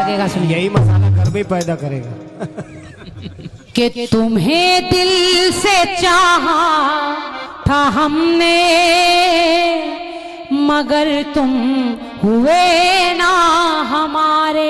लगेगा। सुनिए, यही मसाला घर में पैदा करेगा। कि तुम्हें दिल से चाहा था हमने, मगर तुम हुए ना हमारे।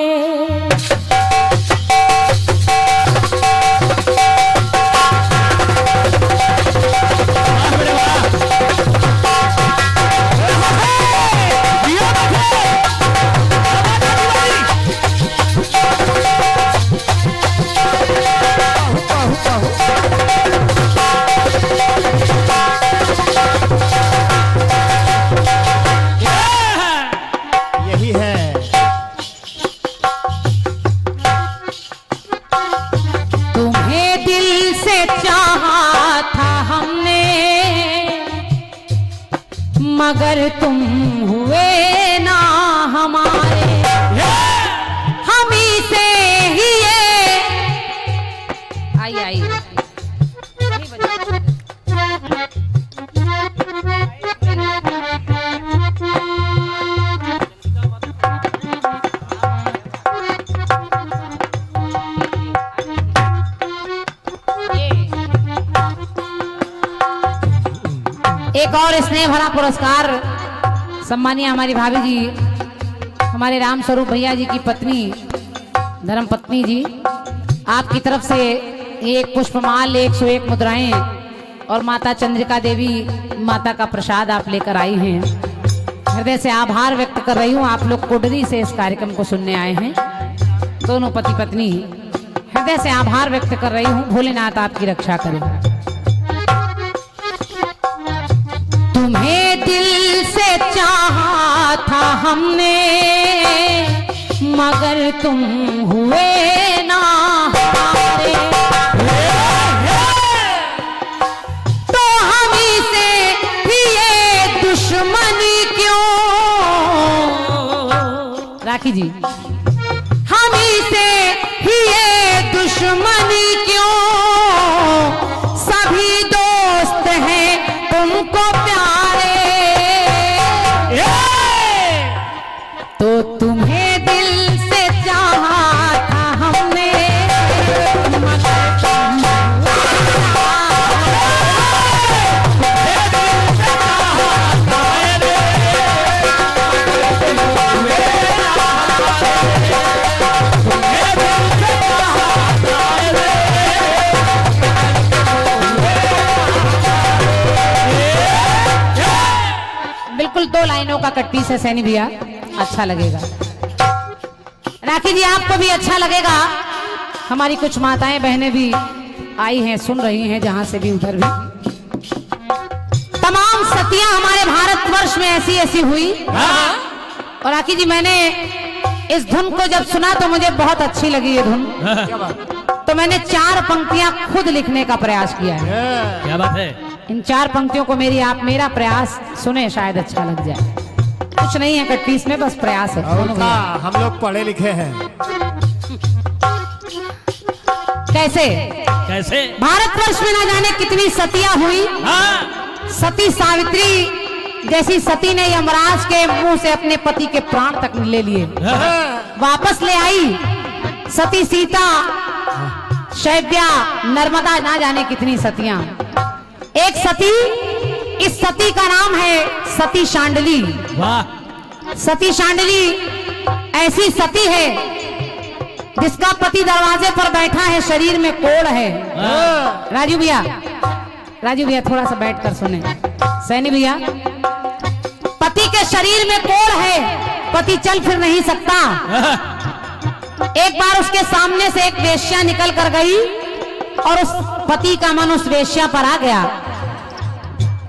यही है। तुम्हें दिल से चाहा था हमने, मगर तुम हुए ना हमारे। हम ही से ही ये आई आई एक और स्नेह भरा पुरस्कार सम्मानीय हमारी भाभी जी, हमारे राम स्वरूप भैया जी की पत्नी, धर्म पत्नी जी, आपकी तरफ से एक पुष्पमाल, 101 मुद्राएं और माता चंद्रिका देवी माता का प्रसाद आप लेकर आई हैं। हृदय से आभार व्यक्त कर रही हूँ। आप लोग कोडरी से इस कार्यक्रम को सुनने आए हैं, दोनों पति पत्नी। हृदय से आभार व्यक्त कर रही हूँ। भोलेनाथ आपकी रक्षा करें। तुम्हें दिल से चाहा था हमने, मगर तुम हुए ना हमारे। तो हम ही से भी ये दुश्मनी क्यों, राखी जी, हम ही से ही ये दुश्मनी क्यों, सभी दोस्त हैं तुमको प्यारे। तो तुम्हें दिल से चाहा था हमने, बिल्कुल 2 लाइनों का कट पीस है सैनी भैया, अच्छा लगेगा। राखी जी आपको भी अच्छा लगेगा। हमारी कुछ माताएं बहनें भी आई हैं, सुन रही हैं, जहां से भी उधर भी। तमाम सतियां हमारे भारतवर्ष में ऐसी ऐसी हुई। और राखी जी, मैंने इस धुन को जब सुना तो मुझे बहुत अच्छी लगी ये धुन। तो मैंने 4 पंक्तियां खुद लिखने का प्रयास किया है। क्या बात है। इन 4 पंक्तियों को मेरा प्रयास सुने, शायद अच्छा लग जाए। कुछ नहीं है कट पीस में, बस प्रयास है। हम लोग पढ़े लिखे हैं। कैसे कैसे भारतवर्ष में ना जाने कितनी सतियां हुई। सती सावित्री जैसी सती ने यमराज के मुंह से अपने पति के प्राण तक ले लिए, वापस ले आई। सती सीता, शैव्या, नर्मदा, ना जाने कितनी सतियां। एक सती, इस सती का नाम है सती शांडली। वाह। सती शांडली ऐसी सती है जिसका पति दरवाजे पर बैठा है, शरीर में कोढ़ है। राजू भैया थोड़ा सा बैठ कर सुने। सैनी भैया, पति के शरीर में कोढ़ है, पति चल फिर नहीं सकता। एक बार उसके सामने से एक वेश्या निकल कर गई और उस पति का मन उस वेश्या पर आ गया।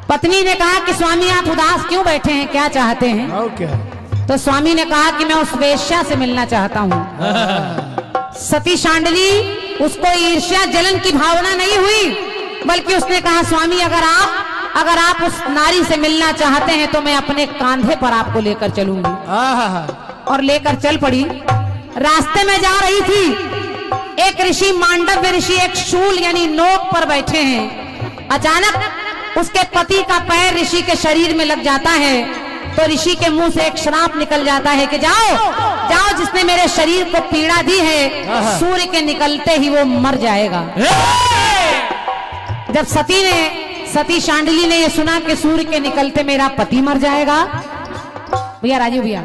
पत्नी ने कहा कि स्वामी आप उदास क्यों बैठे हैं, क्या चाहते हैं? तो स्वामी ने कहा कि मैं उस वेश्या से मिलना चाहता हूँ। सती शांडली, उसको ईर्ष्या जलन की भावना नहीं हुई, बल्कि उसने कहा स्वामी अगर आप उस नारी से मिलना चाहते हैं तो मैं अपने कांधे पर आपको लेकर चलूंगी। और लेकर चल पड़ी। रास्ते में जा रही थी, एक ऋषि, मांडव्य ऋषि, एक शूल यानी नोक पर बैठे हैं। अचानक उसके पति का पैर ऋषि के शरीर में लग जाता है, तो ऋषि के मुंह से एक श्राप निकल जाता है कि जाओ जाओ, जिसने मेरे शरीर को पीड़ा दी है सूर्य के निकलते ही वो मर जाएगा। जब सती शांडिली ने ये सुना कि सूर्य के निकलते मेरा पति मर जाएगा, भैया राजू भैया,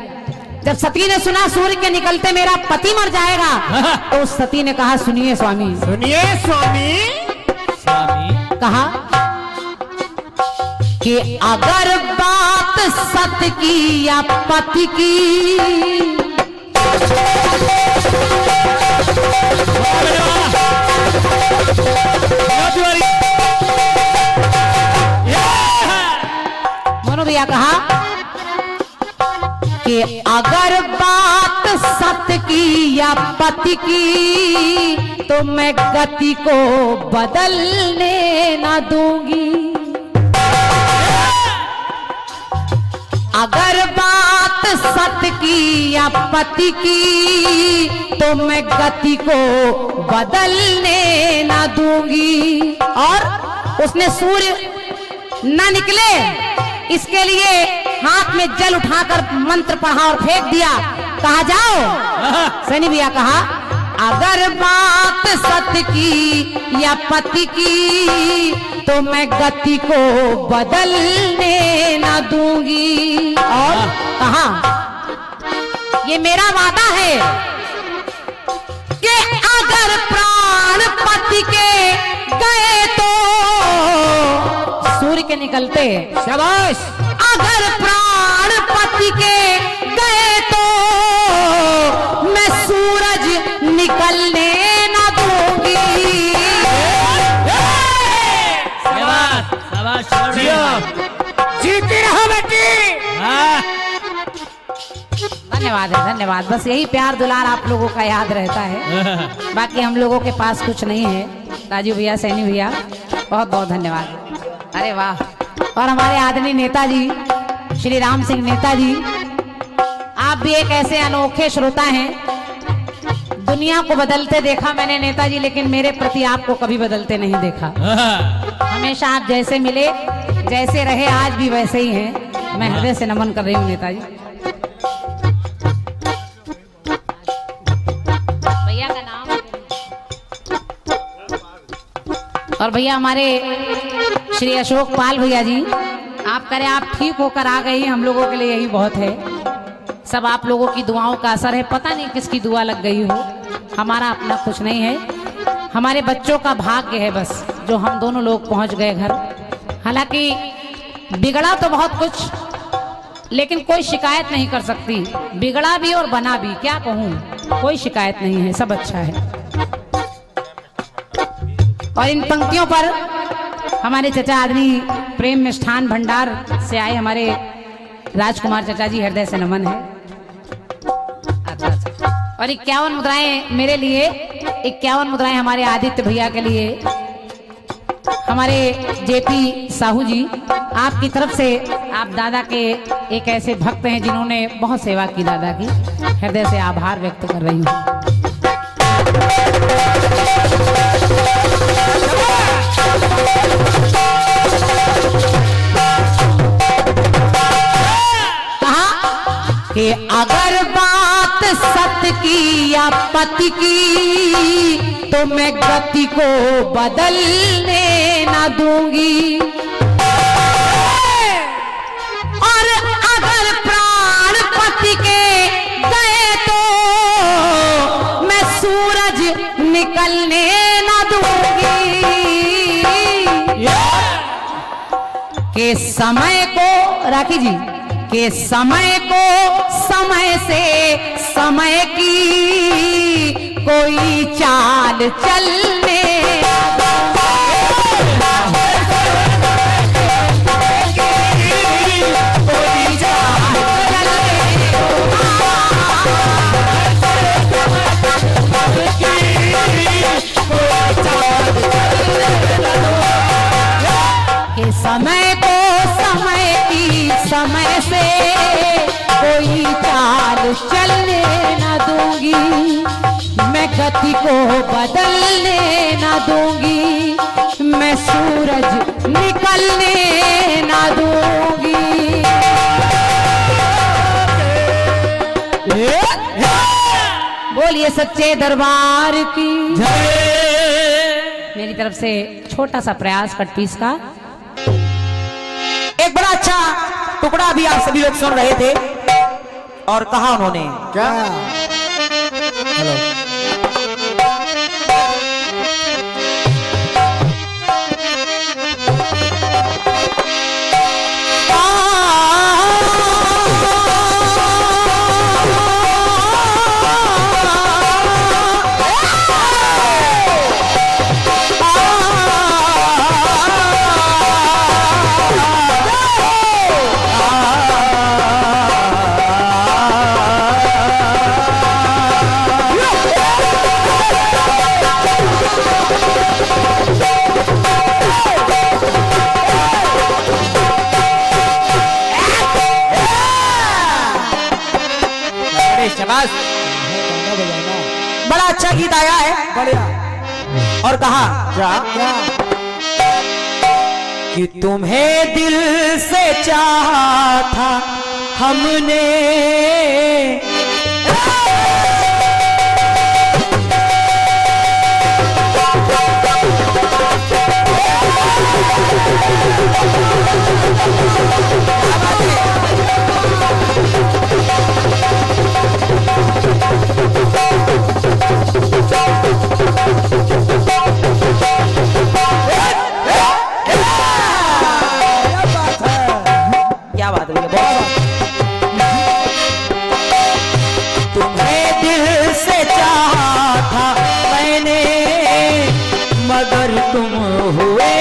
जब सती ने सुना सूर्य के निकलते मेरा पति मर जाएगा, तो उस सती ने कहा सुनिए स्वामी, सुनिए स्वामी, स्वामी कहा कि अगर बात सत्य की या पति की, मनो भैया कहा कि अगर बात सत्य की या पति की, तो मैं गति को बदलने ना दूंगी। अगर बात सत्य की या पति की, तो मैं गति को बदलने ना दूंगी। और उसने सूर्य ना निकले इसके लिए हाथ में जल उठाकर मंत्र पढ़ा और फेंक दिया। कहा जाओ, सैनी भैया कहा अगर बात सत्य की या पति की, तो मैं गति को बदलने ना दूंगी। और कहा ये मेरा वादा है कि अगर प्राण पति के गए तो सूर्य के निकलते, शाबाश, अगर प्राण पति के गए तो मैं सूरज निकलने ना दूंगी। शाबाश, शाबाश, शाबाश। जीती रहो बेटी। हाँ, धन्यवाद है, धन्यवाद। बस यही प्यार दुलार आप लोगों का याद रहता है, बाकी हम लोगों के पास कुछ नहीं है। राजू भैया, सैनी भैया, बहुत बहुत धन्यवाद। अरे वाह। और हमारे आदरणीय नेताजी श्री राम सिंह नेताजी, आप भी एक ऐसे अनोखे श्रोता हैं। दुनिया को बदलते देखा मैंने नेताजी, लेकिन मेरे प्रति आपको कभी बदलते नहीं देखा। हमेशा आप जैसे मिले, जैसे रहे, आज भी वैसे ही हैं। मैं हृदय से नमन कर रही हूँ नेताजी। भैया का नाम और भैया हमारे श्री अशोक पाल भैया जी, आप करें आप ठीक होकर आ गई, हम लोगों के लिए यही बहुत है। सब आप लोगों की दुआओं का असर है। पता नहीं किसकी दुआ लग गई हो, हमारा अपना कुछ नहीं है। हमारे बच्चों का भाग्य है बस, जो हम दोनों लोग पहुंच गए घर। हालांकि बिगड़ा तो बहुत कुछ, लेकिन कोई शिकायत नहीं कर सकती। बिगड़ा भी और बना भी, क्या कहूँ, कोई शिकायत नहीं है, सब अच्छा है। और इन पंक्तियों पर हमारे चचा आदमी प्रेम मिष्ठान भंडार से आए हमारे राजकुमार चचा जी, हृदय से नमन है। अच्छा अच्छा। और 51 मुद्राएं मेरे लिए, 51 मुद्राएं हमारे आदित्य भैया के लिए। हमारे जेपी साहू जी, आपकी तरफ से, आप दादा के एक ऐसे भक्त हैं जिन्होंने बहुत सेवा की दादा की, हृदय से आभार व्यक्त कर रही हूँ। कि अगर बात सत्य की या पति की, तो मैं गति को बदलने ना दूंगी। और अगर प्राण पति के गए तो मैं सूरज निकलने ना दूंगी। के समय को, राखी जी, के समय को समय से समय की कोई चाल चलने के समय को समय की समय से कोई चाल चलने न दूंगी। मैं गति को बदलने न दूंगी, मैं सूरज निकलने न दूंगी। बोलिए सच्चे दरबार की। जय। मेरी तरफ से छोटा सा प्रयास कट पीस का। एक बड़ा अच्छा टुकड़ा भी आप सभी लोग सुन रहे थे और कहा उन्होंने क्या? हेलो। शाबाश। बड़ा अच्छा गीत आया है। बढ़िया। और कहा क्या? कि तुम्हें दिल से चाहा था हमने, क्या बात है भैया, तुम्हें दिल से चाहा था मैंने, मगर तुम हुए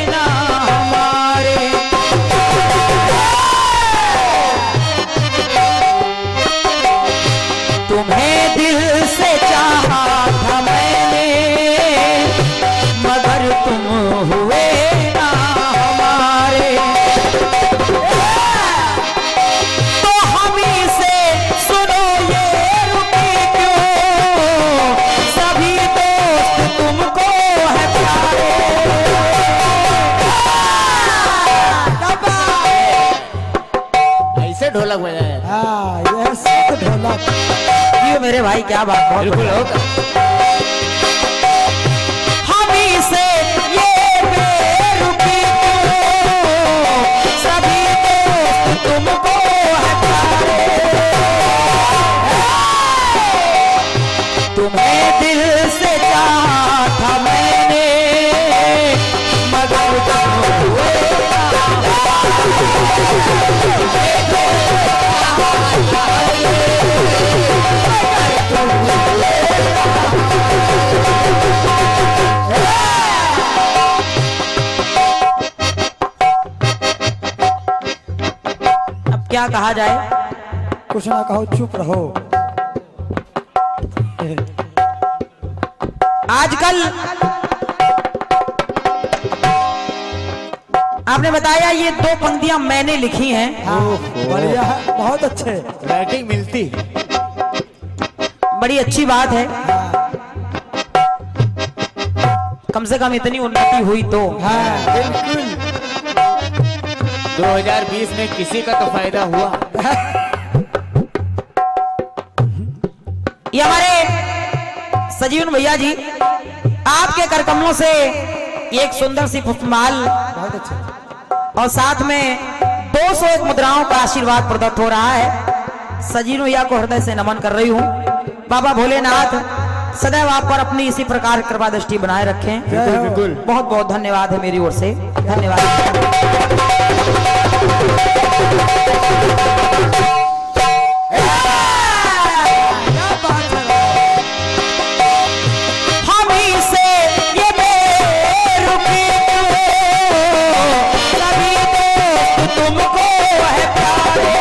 ना हमारे। तुम्हें दिल से चाहा था मैंने, मगर तुम हुए ना हमारे। तो हमी से सुनो ये रुके क्यों, सभी दोस्त तुमको है प्यारे। ऐसे ढोलक बजाया। हाँ ये सब ढोलक। ये मेरे भाई क्या बात, बहुत बिल्कुल बढ़िया। होगा। हमी से ये बेरुखी क्यों, सभी दोस्त तुमको है प्यारे। तुम्हें दिल से चाहा था मैंने, मगर तुम हुए अब क्या कहा जाए। कुछ ना कहो, चुप रहो। आजकल आपने बताया ये दो पंक्तियां मैंने लिखी हैं। हाँ, बढ़िया है, बहुत अच्छे। राइटिंग मिलती। बड़ी अच्छी बात है, कम से कम इतनी उन्नति हुई तो। हाँ बिल्कुल। 2020 में किसी का तो फायदा हुआ। ये हमारे सजीवन भैया जी, आपके कर कमलों से एक सुंदर सी पुष्पमाल बहुत अच्छे। और साथ में 201 मुद्राओं का आशीर्वाद प्रदत्त हो रहा है। सजीवन भैया को हृदय से नमन कर रही हूँ। बाबा भोलेनाथ सदैव आप पर अपनी इसी प्रकार कृपा दृष्टि बनाए रखें। बिल्कुल। बहुत बहुत धन्यवाद है मेरी ओर से, धन्यवाद। हमी से ये बेरुखी क्यों, सभी दोस्त तुमको है प्यारे।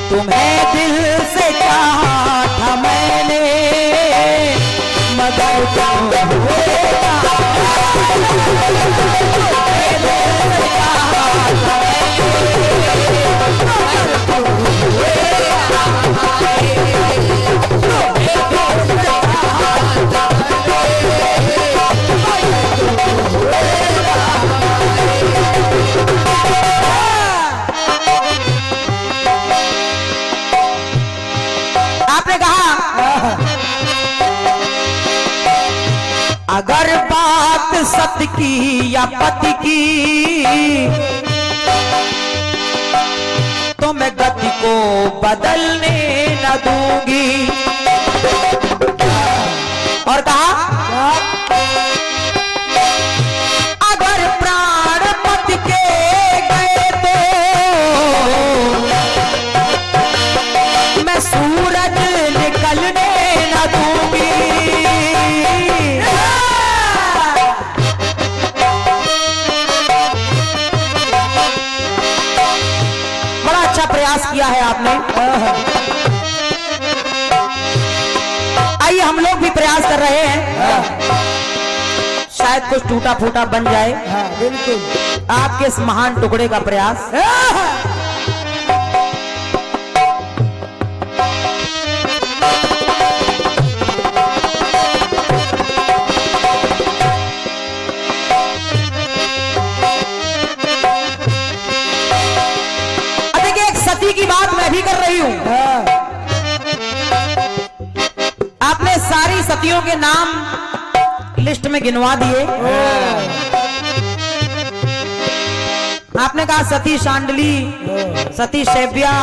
तुम्हें दिल से चाहा था मैंने, मगर तुम हुए ना। अगर बात सत्य की या पति की तो मैं गति को बदलने न दूंगी। और कहा अगर प्राण पति के गए तो मैं सूरज निकलने न दूंगी। बड़ा अच्छा प्रयास किया है आपने। आइए हम लोग भी प्रयास कर रहे हैं, शायद कुछ टूटा फूटा बन जाए हाँ बिल्कुल। आपके इस महान टुकड़े का प्रयास। देखिए एक सती की बात मैं भी कर रही हूं। हाँ आपने सारी सतियों के नाम लिस्ट में गिनवा दिए। आपने कहा सती शांडली, सती शैव्या,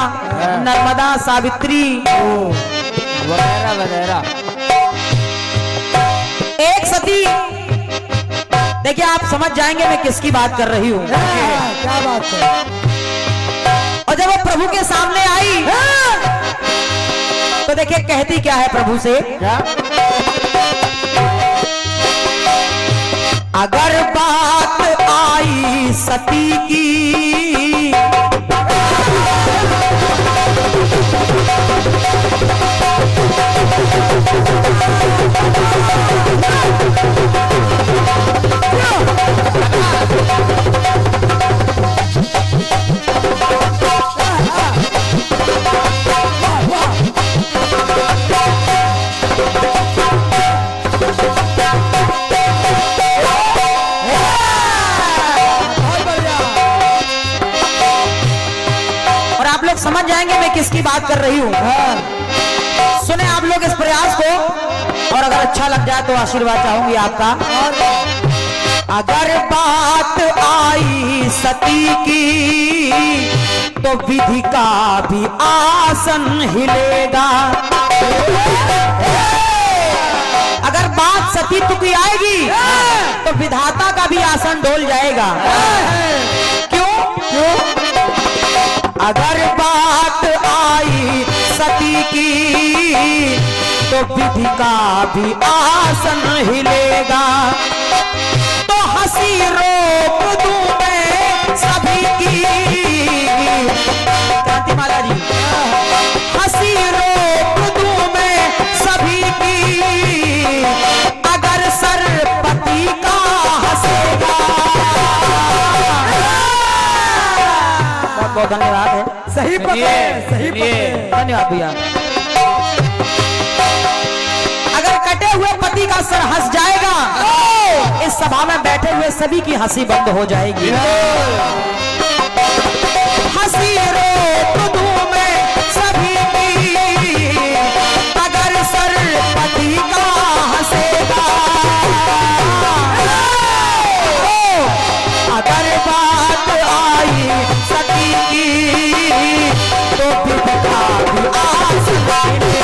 नर्मदा, सावित्री, वगैरह वगैरह। एक सती। देखिए आप समझ जाएंगे मैं किसकी बात कर रही हूं। हाँ, क्या बात है। और जब वो प्रभु के सामने आई तो देखिए कहती क्या है प्रभु से। क्या? अगर बात आई सती की समझ जाएंगे मैं किसकी बात कर रही हूं। सुने आप लोग इस प्रयास को, और अगर अच्छा लग जाए तो आशीर्वाद चाहूंगी आपका। अगर बात आई सती की तो विधि का भी आसन हिलेगा। अगर बात सती की आएगी तो विधाता का भी आसन डोल जाएगा। क्यों? अगर बात आई सती की तो विधि का भी आसन हिलेगा। तो हंसी रोक दूं मैं सभी की। क्रांतिमाला जी, हंसी रोक दूं मैं सभी की अगर सरपति का हंसेगा। बहुत धन्यवाद है। सही पकड़े, सही पकड़े। धन्यवाद भैया। अगर कटे हुए पति का सर हंस जाएगा इस सभा में बैठे हुए सभी की हंसी बंद हो जाएगी। हंसी रोक दूं मैं सभी की अगर सरपति का हंसेगा। अगर बात आई सती की तो विधि का भी आसन हिलेगा।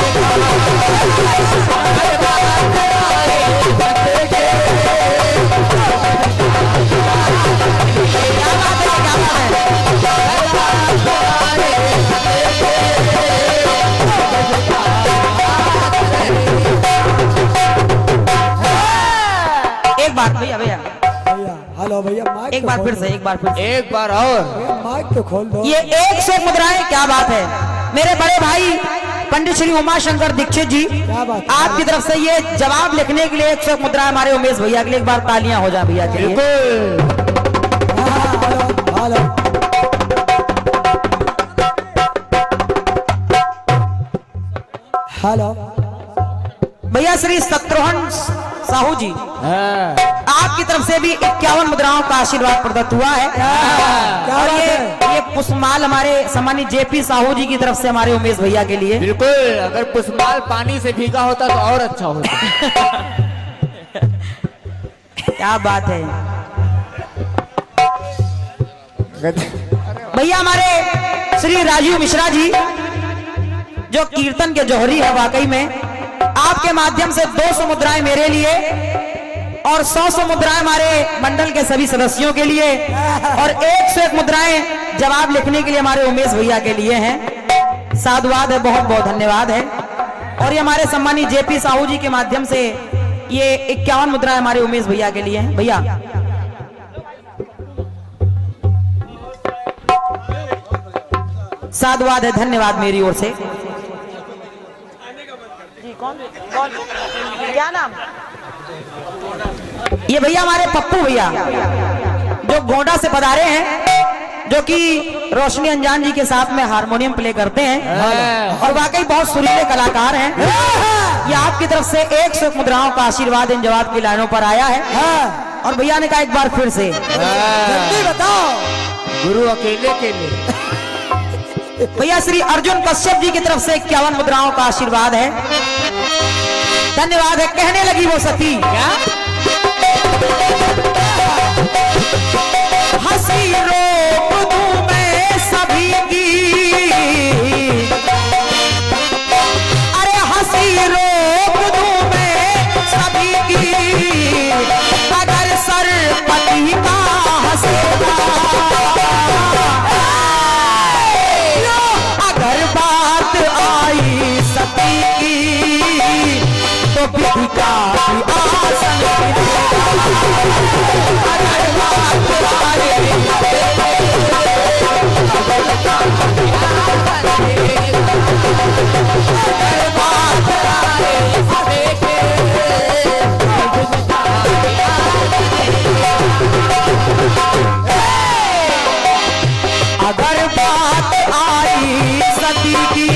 एक बार भैया भैया भैया हेलो भैया, माइक एक तो बार खोल फिर दो। से एक बार फिर से। एक बार और। भैया, माइक तो खोल दो। ये 100 मुद्राएं, क्या बात है। मेरे बड़े भाई पंडित श्री उमाशंकर दीक्षित जी, क्या बात है। आपकी तरफ से ये जवाब लिखने के लिए 100 मुद्राएं हमारे उमेश भैया के लिए। एक बार तालियां हो जाए भैया के लिए। हाँ, हेलो हेलो। हेलो भैया श्री शत्रुघ्न साहू जी, हाँ। आपकी तरफ से भी 51 मुद्राओं का आशीर्वाद प्रदत्त हुआ है। क्या और बात है। ये पुष्पमाल हमारे सम्मानित जेपी साहू जी की तरफ से हमारे उमेश भैया के लिए। बिल्कुल, अगर पुष्पमाल पानी से भीगा होता तो और अच्छा होता। क्या बात है भैया। हमारे श्री राजीव मिश्रा जी जो कीर्तन के जौहरी है, वाकई में आपके माध्यम से 200 मुद्राएं मेरे लिए और 100 मुद्राएं हमारे मंडल के सभी सदस्यों के लिए और 101 मुद्राएं जवाब लिखने के लिए हमारे उमेश भैया के लिए हैं। साधुवाद है, बहुत बहुत धन्यवाद है। और ये हमारे सम्मानित जेपी साहू जी के माध्यम से ये 51 मुद्राएं हमारे उमेश भैया के लिए हैं। भैया साधुवाद है, धन्यवाद मेरी ओर से। जी कौन क्या नाम? ये भैया हमारे पप्पू भैया जो गोंडा से पधारे हैं, जो कि रोशनी अंजान जी के साथ में हारमोनियम प्ले करते हैं और वाकई बहुत सुरीले कलाकार हैं। ये आपकी तरफ से 101 मुद्राओं का आशीर्वाद इन जवाब की लाइनों पर आया है। और भैया ने कहा एक बार फिर से जल्दी बताओ। गुरु अकेले के लिए भैया श्री अर्जुन कश्यप जी की तरफ से 51 मुद्राओं का आशीर्वाद है, धन्यवाद है। कहने लगी वो सती, हंसी रोक दूं मैं सभी की, अरे हंसी रोक दूं मैं सभी की, अगर सरपति का हंसेगा, अगर बात आई सती की तो विधि का भी आसन अगर बात आई अगर बात आई सती की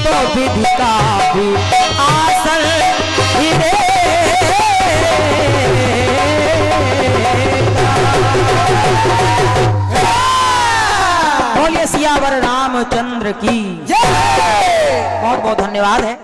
तो विधि का भी आसन हिलेगा। बोलिए सियावर रामचंद्र की जय। बहुत बहुत धन्यवाद है।